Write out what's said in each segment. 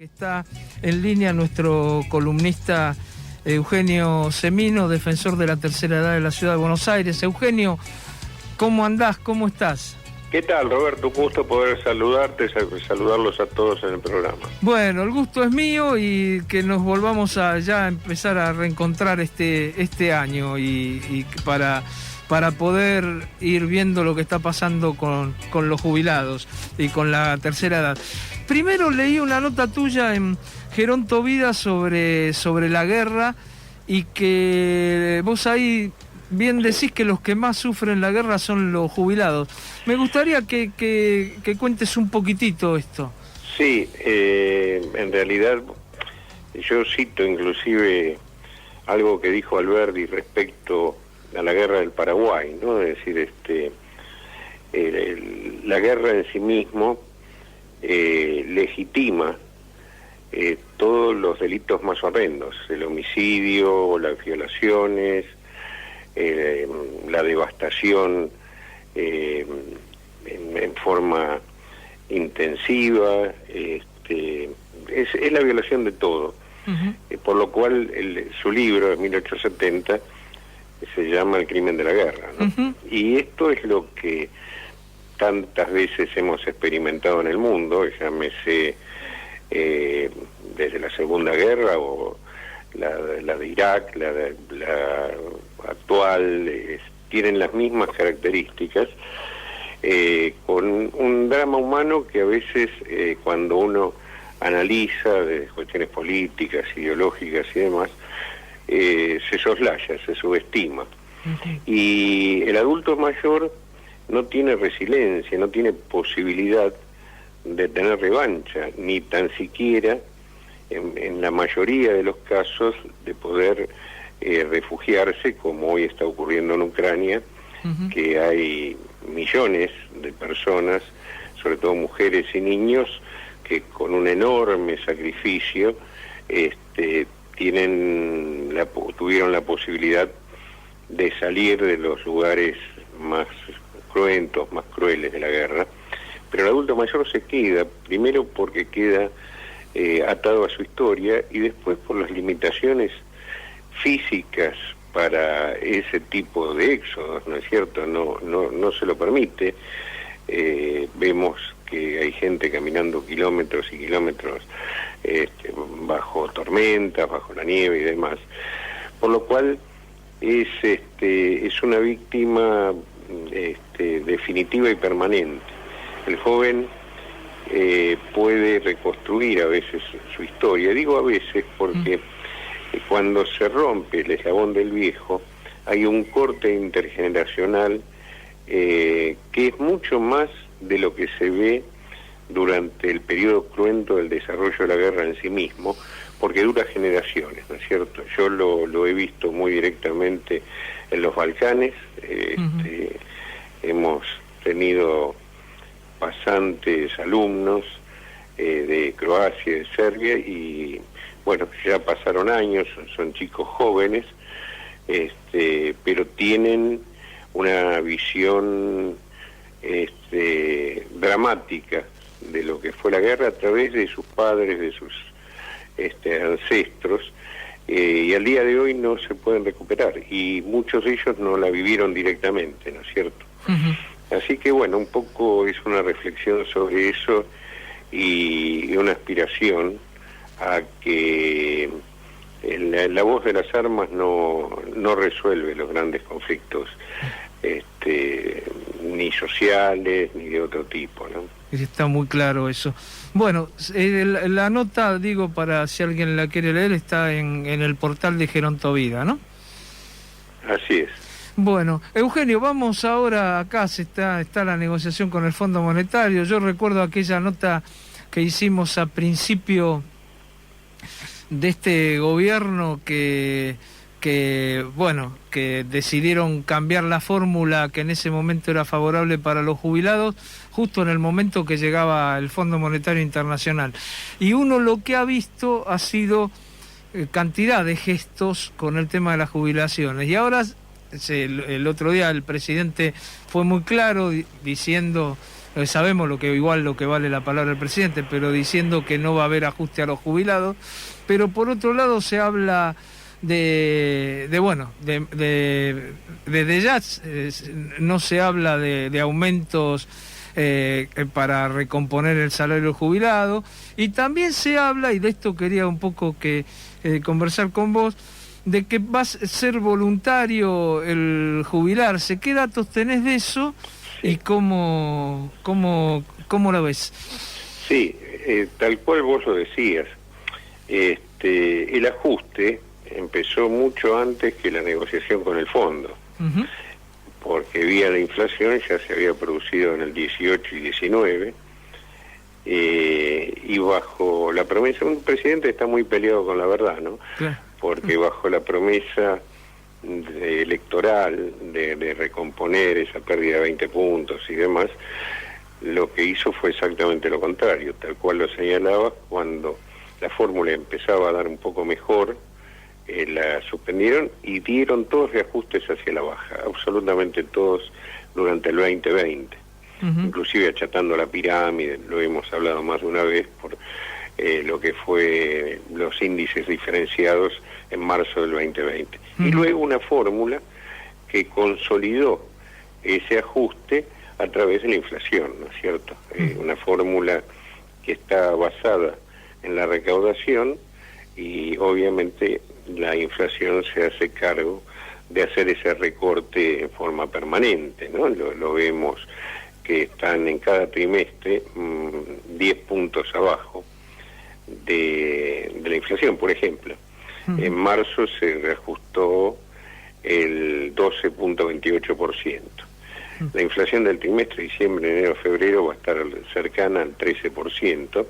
Está en línea nuestro columnista Eugenio Semino, defensor de la tercera edad de la ciudad de Buenos Aires. Eugenio, ¿cómo andás? ¿Cómo estás? ¿Qué tal, Roberto? Un gusto poder saludarte, saludarlos a todos en el programa. Bueno, el gusto es mío y que nos volvamos a ya empezar a reencontrar este año y para poder ir viendo lo que está pasando con los jubilados y con la tercera edad. Primero leí una nota tuya en Geronto Vida sobre la guerra y que vos ahí bien decís que los que más sufren la guerra son los jubilados. Me gustaría que cuentes un poquitito esto. Sí, en realidad yo cito inclusive algo que dijo Alberdi respecto a la guerra del Paraguay, ¿no? Es decir, la guerra en sí mismo legitima todos los delitos más horrendos, el homicidio, las violaciones, la devastación en forma intensiva, es la violación de todo. Uh-huh. Por lo cual su libro de 1870 se llama El crimen de la guerra, ¿no? Uh-huh. Y esto es lo que tantas veces hemos experimentado en el mundo, llámese desde la Segunda Guerra o la de Irak, la actual, tienen las mismas características, con un drama humano que a veces cuando uno analiza de cuestiones políticas, ideológicas y demás, se soslaya, se subestima. Uh-huh. Y el adulto mayor no tiene resiliencia, no tiene posibilidad de tener revancha, ni tan siquiera, en la mayoría de los casos, de poder refugiarse, como hoy está ocurriendo en Ucrania, uh-huh, que hay millones de personas, sobre todo mujeres y niños, que con un enorme sacrificio tuvieron la posibilidad de salir de los lugares más cruentos, más crueles de la guerra. Pero el adulto mayor se queda, primero porque queda atado a su historia y después por las limitaciones físicas para ese tipo de éxodos, ¿no es cierto? No se lo permite. Vemos que hay gente caminando kilómetros y kilómetros bajo tormentas, bajo la nieve y demás, por lo cual es una víctima definitiva y permanente. El joven puede reconstruir a veces su historia, digo a veces porque cuando se rompe el eslabón del viejo hay un corte intergeneracional que es mucho más de lo que se ve durante el periodo cruento del desarrollo de la guerra en sí mismo, porque dura generaciones, ¿no es cierto? Yo lo he visto muy directamente en los Balcanes. Uh-huh. Hemos tenido pasantes alumnos de Croacia, de Serbia, y bueno, ya pasaron años, son chicos jóvenes, pero tienen una visión dramática de lo que fue la guerra a través de sus padres, de sus ancestros, y al día de hoy no se pueden recuperar, y muchos de ellos no la vivieron directamente, ¿no es cierto? Uh-huh. Así que bueno, un poco es una reflexión sobre eso y una aspiración a que la voz de las armas no resuelve los grandes conflictos ni sociales ni de otro tipo, ¿no? Está muy claro eso. Bueno, la nota, digo, para si alguien la quiere leer, está en el portal de Geronto Vida, ¿no? Así es. Bueno, Eugenio, vamos ahora, acá está la negociación con el Fondo Monetario. Yo recuerdo aquella nota que hicimos a principio de este gobierno que decidieron cambiar la fórmula que en ese momento era favorable para los jubilados, justo en el momento que llegaba el Fondo Monetario Internacional. Y uno lo que ha visto ha sido cantidad de gestos con el tema de las jubilaciones. Y ahora, el otro día el presidente fue muy claro diciendo sabemos lo que vale la palabra del presidente, pero diciendo que no va a haber ajuste a los jubilados. Pero por otro lado se habla desde ya no se habla de aumentos para recomponer el salario del jubilado, y también se habla, y de esto quería un poco conversar con vos, de que va a ser voluntario el jubilarse. ¿Qué datos tenés de eso y cómo lo ves? Sí, tal cual vos lo decías. El ajuste empezó mucho antes que la negociación con el fondo, porque vía la inflación ya se había producido en el 18 y 19, y bajo la promesa, un presidente está muy peleado con la verdad, ¿no? Claro. Porque bajo la promesa electoral de recomponer esa pérdida de 20 puntos y demás, lo que hizo fue exactamente lo contrario, tal cual lo señalaba. Cuando la fórmula empezaba a dar un poco mejor, la suspendieron y dieron todos reajustes hacia la baja, absolutamente todos durante el 2020, inclusive achatando la pirámide, lo hemos hablado más de una vez, por lo que fue los índices diferenciados en marzo del 2020. Y luego una fórmula que consolidó ese ajuste a través de la inflación, ¿no es cierto? Una fórmula que está basada en la recaudación, y obviamente la inflación se hace cargo de hacer ese recorte en forma permanente, ¿no? Lo vemos que están en cada trimestre 10 puntos abajo de la inflación, por ejemplo. En marzo se reajustó el 12.28%. La inflación del trimestre, diciembre, enero, febrero, va a estar cercana al 13%,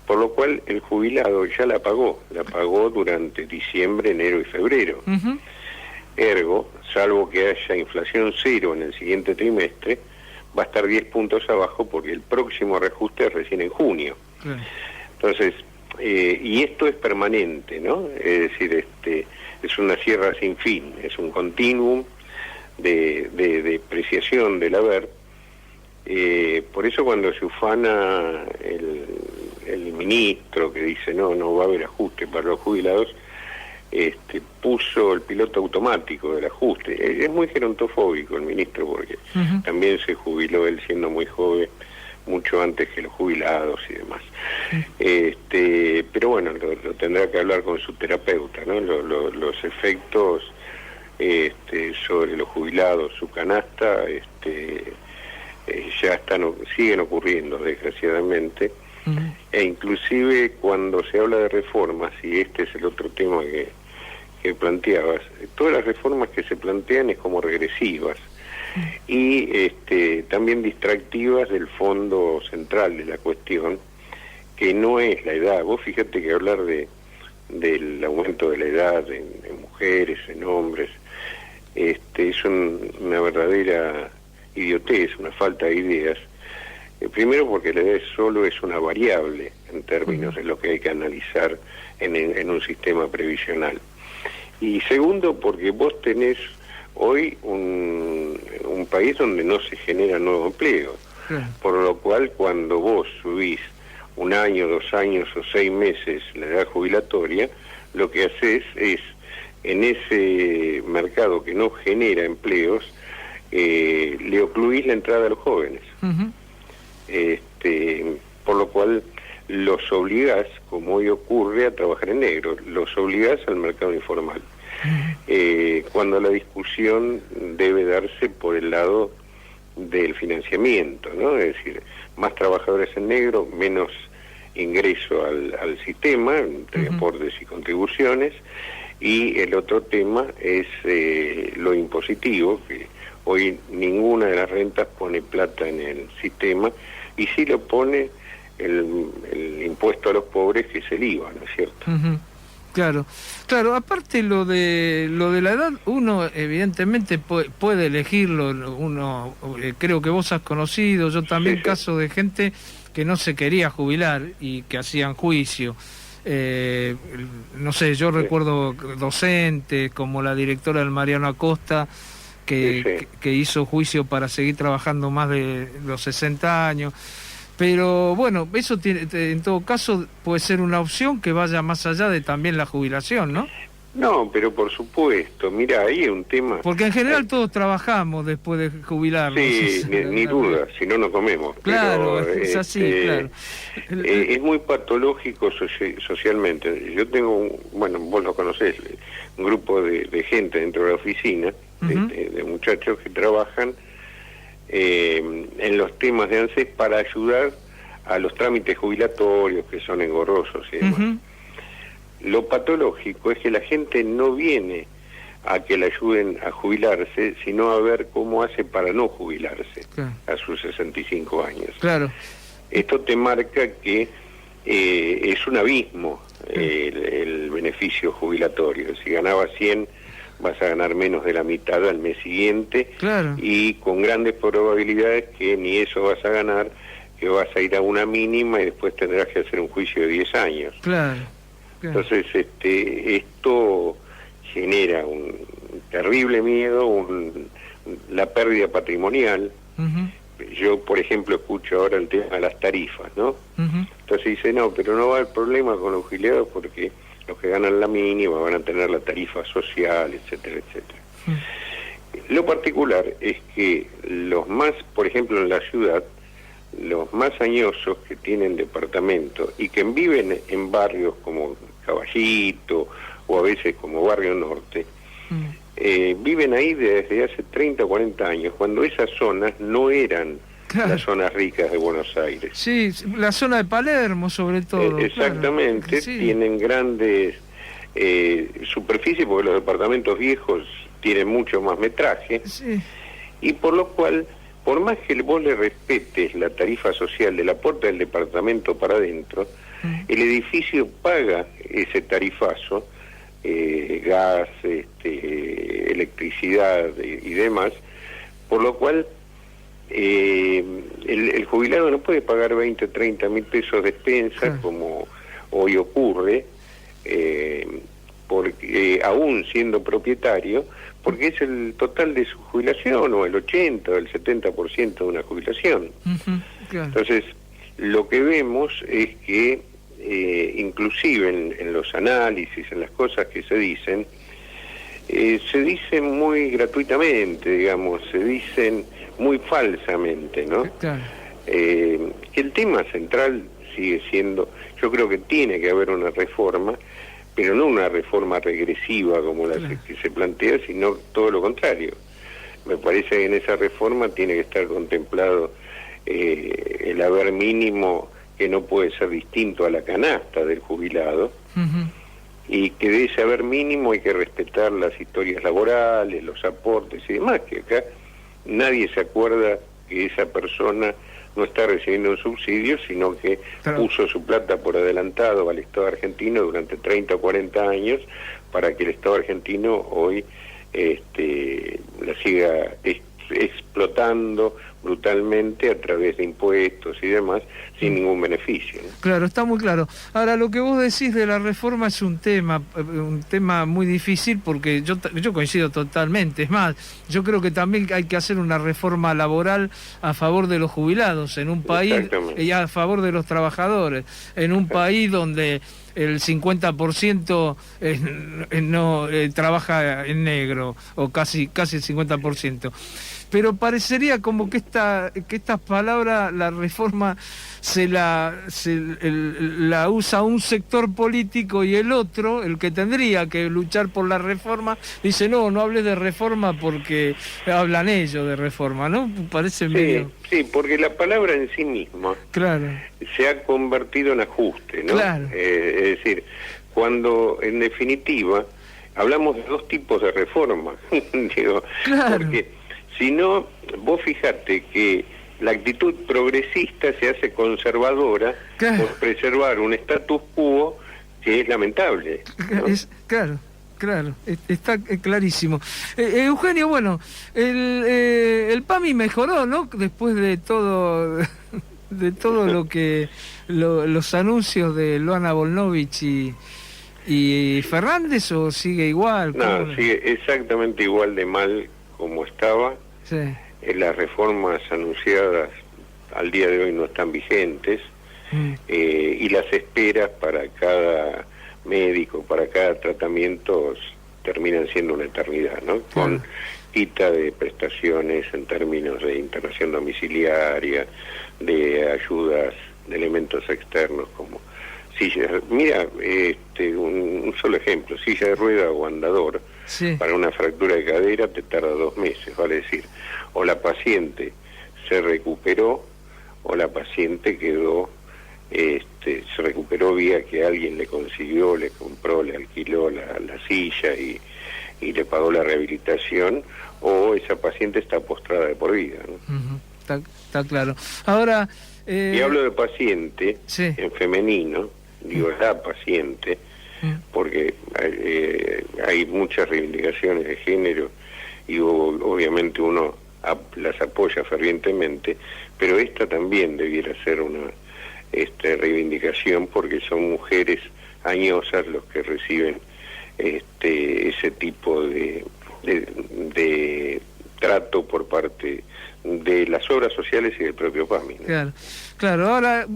por lo cual el jubilado ya la pagó durante diciembre, enero y febrero. Ergo, salvo que haya inflación cero en el siguiente trimestre, va a estar 10 puntos abajo, porque el próximo reajuste es recién en junio. Entonces, y esto es permanente, ¿no? Es decir, es una sierra sin fin, es un continuum de depreciación del haber. Por eso cuando se ufana el ministro que dice no va a haber ajuste para los jubilados, puso el piloto automático del ajuste. Es muy gerontofóbico el ministro, porque también se jubiló él siendo muy joven, mucho antes que los jubilados y demás. Pero bueno, lo tendrá que hablar con su terapeuta, ¿no? Los efectos sobre los jubilados, su canasta, ya siguen ocurriendo, desgraciadamente. E inclusive cuando se habla de reformas, y este es el otro tema que planteabas, todas las reformas que se plantean es como regresivas, y también distractivas del fondo central de la cuestión, que no es la edad. Vos fíjate que hablar del aumento de la edad en mujeres, en hombres, es una verdadera idiotez, una falta de ideas. Primero porque la edad solo es una variable en términos de lo que hay que analizar en un sistema previsional. Y segundo porque vos tenés hoy un país donde no se genera nuevo empleo, por lo cual cuando vos subís 1 año, 2 años o 6 meses la edad jubilatoria, lo que haces es, en ese mercado que no genera empleos, le ocluís la entrada a los jóvenes. Por lo cual los obligás, como hoy ocurre, a trabajar en negro, los obligás al mercado informal. Cuando la discusión debe darse por el lado del financiamiento, ¿no? Es decir, más trabajadores en negro, menos ingreso al sistema, entre aportes y contribuciones, y el otro tema es lo impositivo, que hoy ninguna de las rentas pone plata en el sistema, y sí lo pone el impuesto a los pobres, que es el IVA, ¿no es cierto? Claro, aparte lo de la edad, uno evidentemente puede elegirlo, uno creo que vos has conocido, yo también, casos de gente que no se quería jubilar y que hacían juicio. No sé, yo recuerdo docentes como la directora del Mariano Acosta, que hizo juicio para seguir trabajando más de los 60 años. Pero bueno, eso tiene, en todo caso puede ser una opción que vaya más allá de también la jubilación, ¿no? No, pero por supuesto, mira, ahí es un tema... Porque en general todos trabajamos después de jubilarnos. Sí, ni duda, si no, no comemos. Claro, pero, es así, claro. Es muy patológico socialmente. Yo tengo, bueno, vos lo conocés, un grupo de gente dentro de la oficina, de muchachos que trabajan en los temas de ANSES para ayudar a los trámites jubilatorios que son engorrosos y demás. Lo patológico es que la gente no viene a que le ayuden a jubilarse, sino a ver cómo hace para no jubilarse a sus 65 años. Claro. Esto te marca que es un abismo el beneficio jubilatorio. Si ganabas 100, vas a ganar menos de la mitad al mes siguiente, y con grandes probabilidades que ni eso vas a ganar, que vas a ir a una mínima y después tendrás que hacer un juicio de 10 años. Entonces, esto genera un terrible miedo, la pérdida patrimonial. Yo, por ejemplo, escucho ahora el tema de las tarifas, ¿no? Entonces dice, no, pero no va a haber problema con los jubilados porque los que ganan la mínima van a tener la tarifa social, etcétera, etcétera. Lo particular es que los más, por ejemplo, en la ciudad, los más añosos que tienen departamento y que viven en barrios como Caballito o a veces como Barrio Norte, viven ahí desde hace 30 o 40 años, cuando esas zonas no eran las zonas ricas de Buenos Aires. Sí, la zona de Palermo sobre todo. Exactamente, tienen grandes superficies porque los departamentos viejos tienen mucho más metraje, y por lo cual, por más que vos le respetes la tarifa social de la puerta del departamento para adentro, el edificio paga ese tarifazo, gas, electricidad y demás, por lo cual el jubilado no puede pagar 20 o 30 mil pesos de expensas como hoy ocurre, porque aún siendo propietario, porque es el total de su jubilación, o el 80 o el 70% de una jubilación. Entonces, lo que vemos es que inclusive en los análisis, en las cosas que se dicen muy gratuitamente, digamos, se dicen muy falsamente, ¿no? El tema central sigue siendo, yo creo que tiene que haber una reforma, pero no una reforma regresiva como la que se plantea, sino todo lo contrario. Me parece que en esa reforma tiene que estar contemplado el haber mínimo, que no puede ser distinto a la canasta del jubilado, y que de ese haber mínimo hay que respetar las historias laborales, los aportes y demás, que acá nadie se acuerda que esa persona no está recibiendo un subsidio, sino que puso su plata por adelantado al Estado argentino durante 30 o 40 años para que el Estado argentino hoy la siga explotando brutalmente a través de impuestos y demás, sin ningún beneficio, ¿no? Claro, está muy claro. Ahora, lo que vos decís de la reforma es un tema muy difícil, porque yo coincido totalmente. Es más, yo creo que también hay que hacer una reforma laboral a favor de los jubilados en un país y a favor de los trabajadores, en un país donde el 50% no trabaja en negro, o casi el 50%. Pero parecería como que estas palabras, la reforma, la usa un sector político, y el otro, el que tendría que luchar por la reforma, dice no hables de reforma porque hablan ellos de reforma, ¿no? Parece medio... Sí, porque la palabra en sí misma se ha convertido en ajuste, ¿no? Es decir, cuando en definitiva hablamos de dos tipos de reforma, digo, porque si no, vos fijate que la actitud progresista se hace conservadora por preservar un status quo que es lamentable, ¿no? Claro, está clarísimo. Eugenio, bueno, el PAMI mejoró, ¿no? Después de todo lo que los anuncios de Luana Volnovich y Fernández, ¿o sigue igual? No, sigue exactamente igual de mal como estaba. Sí. Las reformas anunciadas al día de hoy no están vigentes, y las esperas para cada médico, para cada tratamiento, terminan siendo una eternidad, ¿no? Con quita de prestaciones en términos de internación domiciliaria, de ayudas de elementos externos como sillas. Mira, un solo ejemplo, silla de rueda o andador, para una fractura de cadera te tarda 2 meses, vale decir, o la paciente se recuperó o la paciente quedó, se recuperó vía que alguien le consiguió, le compró, le alquiló la silla y le pagó la rehabilitación, o esa paciente está postrada de por vida, ¿no? Está claro. Ahora... Y hablo de paciente en femenino, digo la paciente, porque hay muchas reivindicaciones de género y obviamente uno las apoya fervientemente, pero esta también debiera ser una reivindicación, porque son mujeres añosas los que reciben ese tipo de trato por parte de las obras sociales y del propio PAMI, ¿no? Claro. Ahora,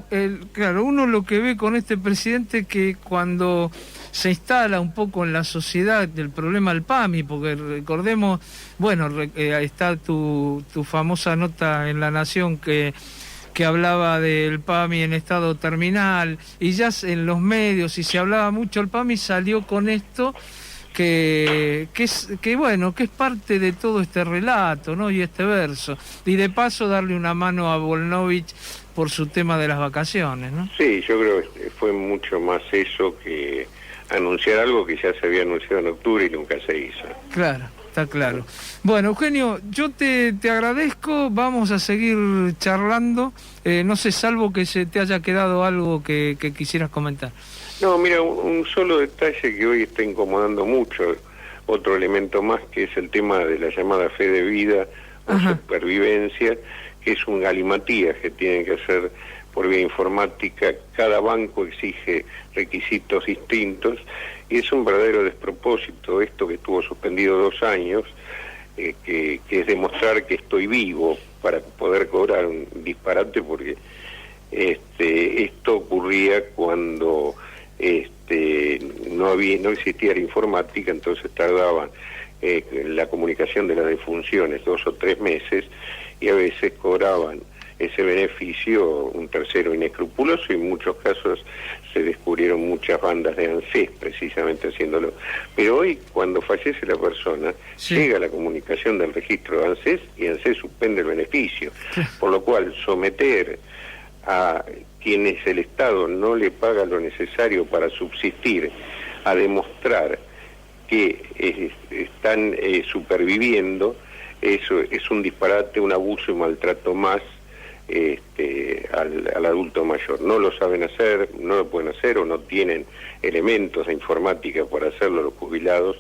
uno lo que ve con este presidente, que cuando se instala un poco en la sociedad el problema del PAMI, porque recordemos, bueno, ahí está tu famosa nota en La Nación que hablaba del PAMI en estado terminal, y ya en los medios, y se hablaba mucho, el PAMI salió con esto, que es parte de todo este relato, ¿no? Y este verso. Y de paso darle una mano a Volnovich por su tema de las vacaciones, ¿no? Sí, yo creo que fue mucho más eso que anunciar algo que ya se había anunciado en octubre y nunca se hizo. Claro, está claro. Bueno, Eugenio, yo te agradezco, vamos a seguir charlando, no sé, salvo que se te haya quedado algo que quisieras comentar. No, mira, un solo detalle que hoy está incomodando mucho, otro elemento más, que es el tema de la llamada fe de vida o supervivencia, que es un galimatías que tienen que hacer por vía informática. Cada banco exige requisitos distintos y es un verdadero despropósito esto que estuvo suspendido 2 años, que es demostrar que estoy vivo para poder cobrar, un disparate, porque esto ocurría cuando no existía la informática, entonces tardaban la comunicación de las defunciones 2 o 3 meses, y a veces cobraban ese beneficio un tercero inescrupuloso, y en muchos casos se descubrieron muchas bandas de ANSES precisamente haciéndolo. Pero hoy, cuando fallece la persona, llega la comunicación del registro de ANSES y ANSES suspende el beneficio, por lo cual someter a quienes el Estado no le paga lo necesario para subsistir a demostrar que están superviviendo, eso es un disparate, un abuso y maltrato más al adulto mayor. No lo saben hacer, no lo pueden hacer, o no tienen elementos de informática para hacerlo los jubilados,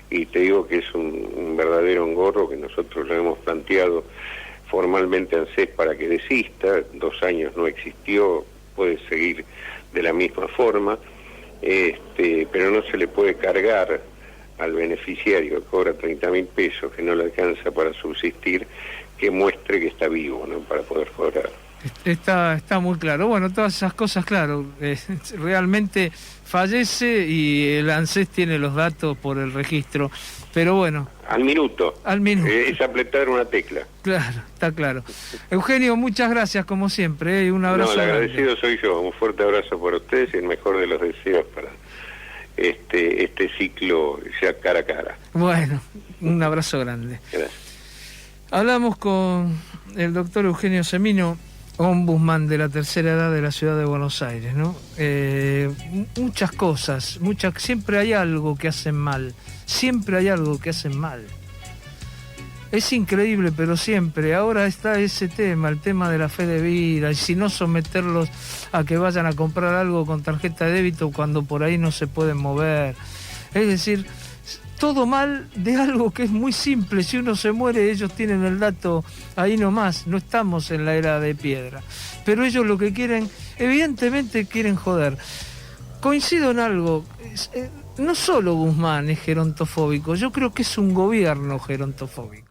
y te digo que es un verdadero engorro, que nosotros lo hemos planteado formalmente ANSES para que desista. 2 años no existió, puede seguir de la misma forma, pero no se le puede cargar al beneficiario que cobra 30.000 pesos, que no le alcanza para subsistir, que muestre que está vivo, ¿no?, para poder cobrar. Está muy claro. Bueno, todas esas cosas, claro, realmente fallece y el ANSES tiene los datos por el registro, pero bueno. Al minuto. Es apretar una tecla. Claro, está claro. Eugenio, muchas gracias como siempre, y un abrazo. No, el agradecido soy yo. Un fuerte abrazo para ustedes y el mejor de los deseos para este ciclo ya cara a cara. Bueno, un abrazo grande. Gracias. Hablamos con el doctor Eugenio Semino, ombudsman de la tercera edad de la ciudad de Buenos Aires, ¿no? Muchas cosas, siempre hay algo que hacen mal, Es increíble, pero siempre. Ahora está ese tema, el tema de la fe de vida, y si no, someterlos a que vayan a comprar algo con tarjeta de débito cuando por ahí no se pueden mover. Es decir, todo mal de algo que es muy simple. Si uno se muere, ellos tienen el dato ahí nomás. No estamos en la era de piedra. Pero ellos lo que quieren, evidentemente quieren joder. Coincido en algo. No solo Guzmán es gerontofóbico, yo creo que es un gobierno gerontofóbico.